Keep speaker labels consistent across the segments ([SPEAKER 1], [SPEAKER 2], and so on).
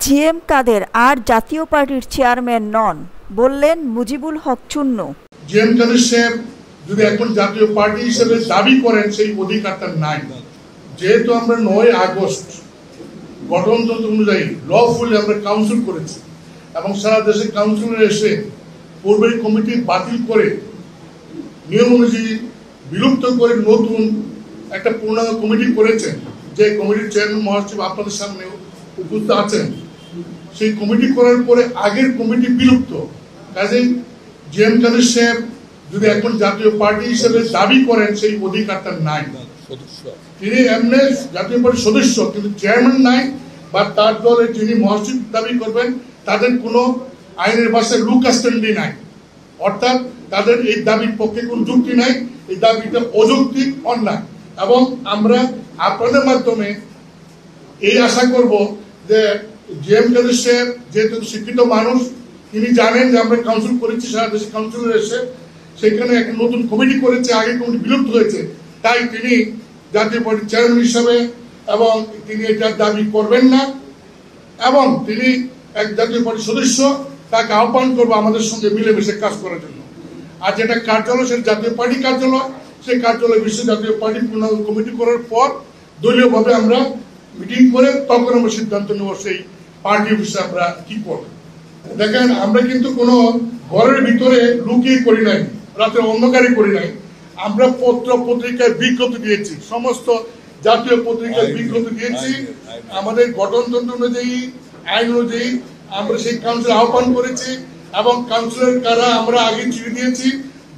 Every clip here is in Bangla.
[SPEAKER 1] জিএম কাদের আর জাতীয় পার্টির চেয়ারম্যান নন, বললেন মুজিবুল হক চুন্নু।
[SPEAKER 2] জিএম কাদের সাহেব যদি এখন জাতীয় পার্টি হিসেবে দাবি করেন, সেই অধিকারটা নাই। যেহেতু আমরা 9 আগস্ট গঠনতন্ত্র অনুযায়ী লফুলি আমরা কাউন্সিল করেছি এবং সারা দেশে কাউন্সিলর এসে পূর্বের কমিটি বাতিল করে নিয়ম অনুযায়ী বিলুপ্ত করে নতুন একটা পূর্ণাঙ্গ কমিটি করেছেন, যে কমিটির চেয়ারম্যান মহাসচিব আপনাদের সামনে উপস্থিত আছেন। সেই কমিটি করার পরে আগের কমিটি বিলুপ্ত। কাজেই জিএম কাদের সাহেব যদি এখন জাতীয় পার্টি হিসেবে দাবি করেন, সেই অধিকারটা নাই। তিনি এমনি জাতীয় পার্টির সদস্য, কিন্তু চেয়ারম্যান নাই, বা তার দলের যিনি মহাসচিব দাবি করবেন তাদের কোনো আইনের ভাষায় লুক স্ট্যান্ডি নাই। অর্থাৎ তাদের এই দাবির পক্ষে কোন যুক্তি নাই, এই দাবিটা অযৌক্তিক, অন্যায়। এবং আমরা আপনাদের মাধ্যমে এই আশা করব যে জিএম কাদের সাহেব যেহেতু শিক্ষিত মানুষ, তিনি জানেন যে আমরা কাউন্সিল করেছি, সারা দেশে কাউন্সিলর এসে সেখানে একটা নতুন কমিটি করেছে, আগে কমিটি বিলুপ্ত হয়েছে। তাই তিনি জাতীয় পার্টির চেয়ারম্যান হিসাবে এবং তিনি এটার দাবি করবেন না, এবং তিনি এক জাতীয় পার্টির সদস্য, তাকে আহ্বান করবো আমাদের সঙ্গে মিলেমিশে কাজ করার জন্য। আর যেটা কার্যালয়, সেটা জাতীয় পার্টি কার্যালয়, সেই কার্যালয় বিশ্ব জাতীয় পার্টি পূর্ণাঙ্গ কমিটি করার পর দলীয়ভাবে আমরা মিটিং করে তখন আমরা সিদ্ধান্ত নেব সেই পার্টি অফিসে আমরা কি করব। দেখেন, আমরা কিন্তু কোনো ঘরের ভিতরে লুকিয়ে করি নাই, রাতে অন্ধকারে করি নাই। আমরা পত্র পত্রিকায় বিজ্ঞপ্তি দিয়েছি, সমস্ত জাতীয় পত্রিকায় বিজ্ঞপ্তি দিয়েছি। আমাদের গঠনতন্ত্র অনুযায়ী, আইন অনুযায়ী আমরা সেই কাউন্সিল আহ্বান করেছি, এবং কাউন্সিলর কারা আমরা আগে চিঠি দিয়েছি,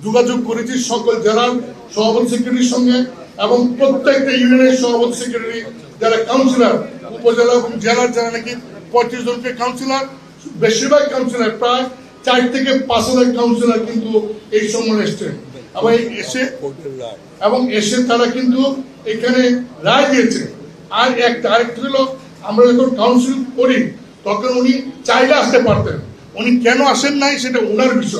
[SPEAKER 2] যোগাযোগ করেছি সকল জেলার সভাপতি সেক্রেটারির সঙ্গে, এবং প্রত্যেকটা ইউনিয়নের সভাপতি সেক্রেটারি যারা কাউন্সিলর, উপজেলা এবং জেলার যারা নাকি 35 জনকে কাউন্সিলর, বেশিরভাগ কাউন্সিলর প্রায় 4 থেকে 5,000 কাউন্সিলর কিন্তু এই সম্মেলনে এসছেন, এবং এসে তারা কিন্তু এখানে রায় দিয়েছে। আর আরেকটা হলো, আমরা যখন কাউন্সিল করি তখন উনি চাইলে আসতে পারতেন, উনি কেন আসেন নাই সেটা ওনার বিষয়।